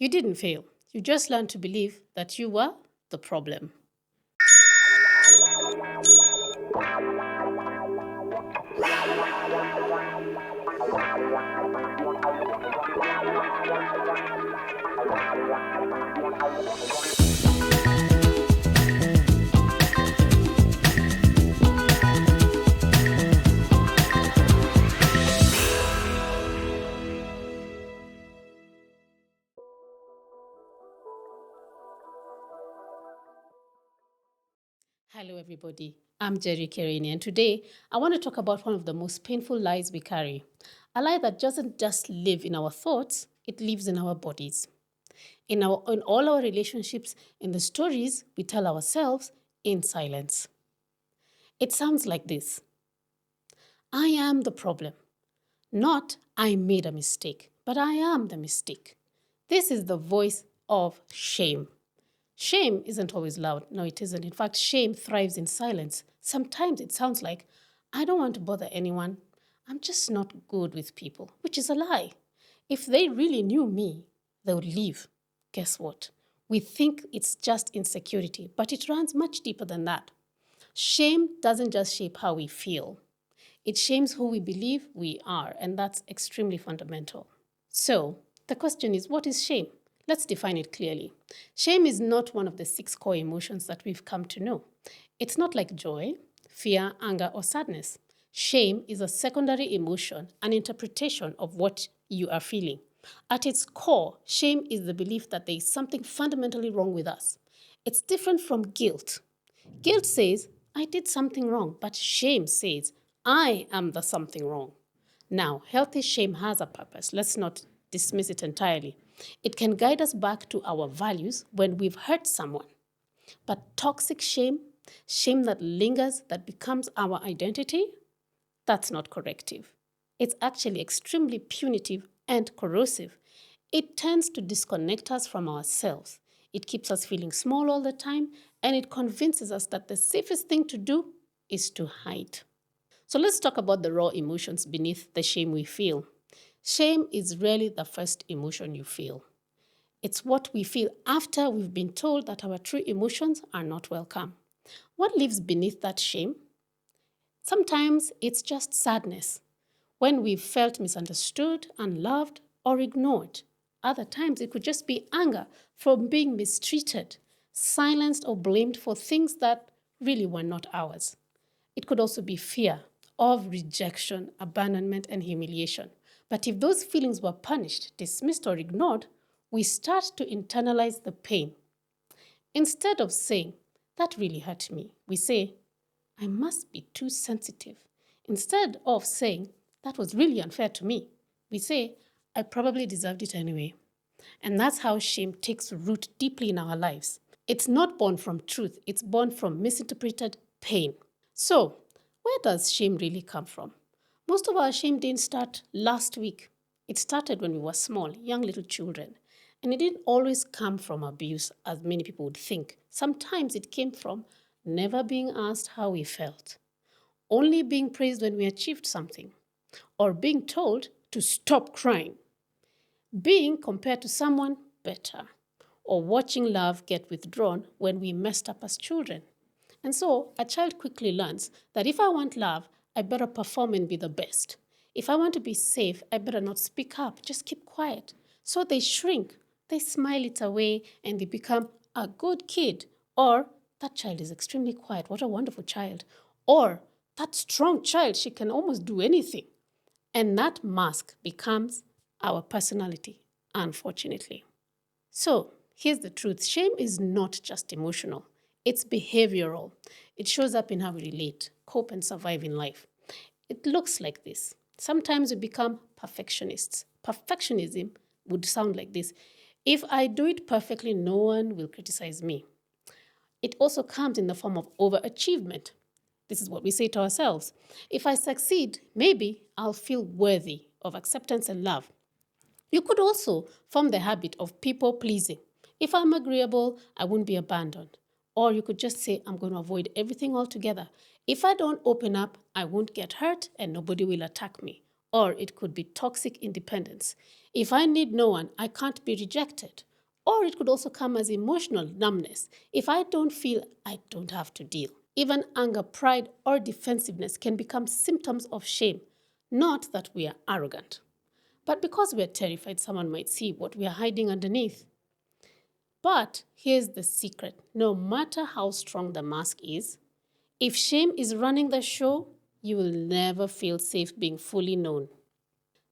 You didn't fail. You just learned to believe that you were the problem. Hello, everybody. I'm Jerry Kerini, and today I want to talk about one of the most painful lies we carry. A lie that doesn't just live in our thoughts, it lives in our bodies. In all our relationships, in the stories we tell ourselves in silence. It sounds like this: I am the problem. Not I made a mistake, but I am the mistake. This is the voice of shame. Shame isn't always loud. No, it isn't. In fact, shame thrives in silence. Sometimes it sounds like, I don't want to bother anyone. I'm just not good with people, which is a lie. If they really knew me, they would leave. Guess what? We think it's just insecurity, but it runs much deeper than that. Shame doesn't just shape how we feel. It shapes who we believe we are, and that's extremely fundamental. So, the question is, what is shame? Let's define it clearly. Shame is not one of the 6 core emotions that we've come to know. It's not like joy, fear, anger, or sadness. Shame is a secondary emotion, an interpretation of what you are feeling. At its core, shame is the belief that there is something fundamentally wrong with us. It's different from guilt. Guilt says, I did something wrong, but shame says, I am the something wrong. Now, healthy shame has a purpose. Let's not dismiss it entirely. It can guide us back to our values when we've hurt someone. But toxic shame, shame that lingers, that becomes our identity, that's not corrective. It's actually extremely punitive and corrosive. It tends to disconnect us from ourselves. It keeps us feeling small all the time, and it convinces us that the safest thing to do is to hide. So let's talk about the raw emotions beneath the shame we feel. Shame is rarely the first emotion you feel. It's what we feel after we've been told that our true emotions are not welcome. What lives beneath that shame? Sometimes it's just sadness, when we've felt misunderstood, unloved, or ignored. Other times it could just be anger from being mistreated, silenced, or blamed for things that really were not ours. It could also be fear of rejection, abandonment, and humiliation. But if those feelings were punished, dismissed, or ignored, we start to internalize the pain. Instead of saying, that really hurt me, we say, I must be too sensitive. Instead of saying, that was really unfair to me, we say, I probably deserved it anyway. And that's how shame takes root deeply in our lives. It's not born from truth, it's born from misinterpreted pain. So, where does shame really come from? Most of our shame didn't start last week. It started when we were small, young little children. And it didn't always come from abuse, as many people would think. Sometimes it came from never being asked how we felt, only being praised when we achieved something, or being told to stop crying, being compared to someone better, or watching love get withdrawn when we messed up as children. And so a child quickly learns that if I want love, I better perform and be the best. If I want to be safe, I better not speak up, just keep quiet. So they shrink, they smile it away, and they become a good kid. Or, that child is extremely quiet, what a wonderful child. Or, that strong child, she can almost do anything. And that mask becomes our personality, unfortunately. So, here's the truth. Shame is not just emotional. It's behavioral. It shows up in how we relate, cope, and survive in life. It looks like this. Sometimes we become perfectionists. Perfectionism would sound like this: if I do it perfectly, no one will criticize me. It also comes in the form of overachievement. This is what we say to ourselves. If I succeed, maybe I'll feel worthy of acceptance and love. You could also form the habit of people pleasing. If I'm agreeable, I won't be abandoned. Or you could just say, I'm going to avoid everything altogether. If I don't open up, I won't get hurt and nobody will attack me. Or it could be toxic independence. If I need no one, I can't be rejected. Or it could also come as emotional numbness. If I don't feel, I don't have to deal. Even anger, pride, or defensiveness can become symptoms of shame, not that we are arrogant, but because we are terrified someone might see what we are hiding underneath. But here's the secret: no matter how strong the mask is, if shame is running the show, you will never feel safe being fully known.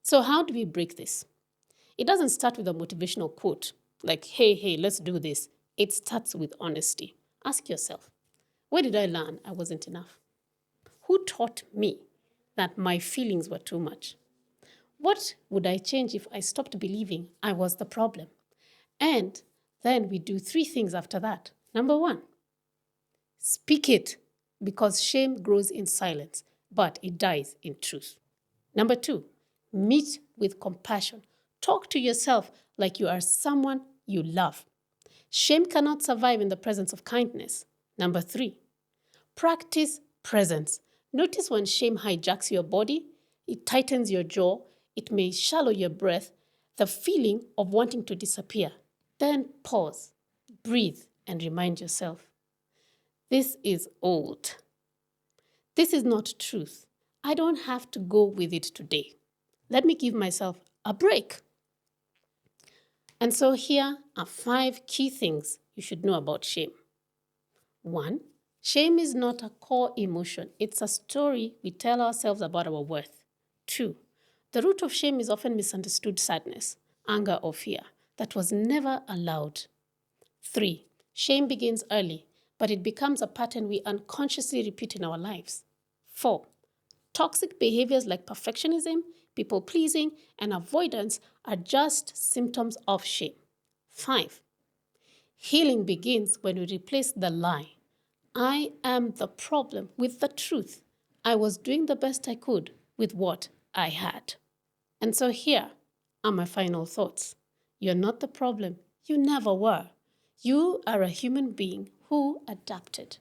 So, how do we break this? It doesn't start with a motivational quote like, hey, let's do this. It starts with honesty. Ask yourself, where did I learn I wasn't enough? Who taught me that my feelings were too much? What would I change if I stopped believing I was the problem? And then we do three things after that. Number one, speak it, because shame grows in silence, but it dies in truth. Number two, meet with compassion. Talk to yourself like you are someone you love. Shame cannot survive in the presence of kindness. Number three, practice presence. Notice when shame hijacks your body, it tightens your jaw, it may shallow your breath, the feeling of wanting to disappear. Then pause, breathe, and remind yourself, this is old. This is not truth. I don't have to go with it today. Let me give myself a break. And so here are 5 key things you should know about shame. 1. Shame is not a core emotion. It's a story we tell ourselves about our worth. 2. The root of shame is often misunderstood sadness, anger, or fear that was never allowed. 3. Shame begins early, but it becomes a pattern we unconsciously repeat in our lives. 4. Toxic behaviors like perfectionism, people pleasing, and avoidance are just symptoms of shame. 5. Healing begins when we replace the lie, I am the problem, with the truth, I was doing the best I could with what I had. And so here are my final thoughts. You're not the problem. You never were. You are a human being who adapted.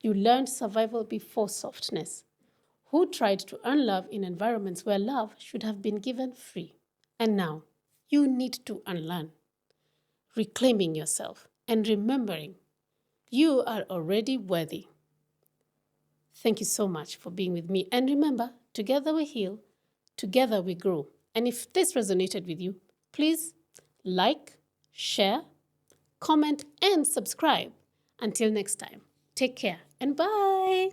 You learned survival before softness, who tried to earn love in environments where love should have been given free. And now you need to unlearn, reclaiming yourself and remembering you are already worthy. Thank you so much for being with me. And remember, together we heal, together we grow. And if this resonated with you, please like, share, comment, and subscribe. Until next time, take care and bye.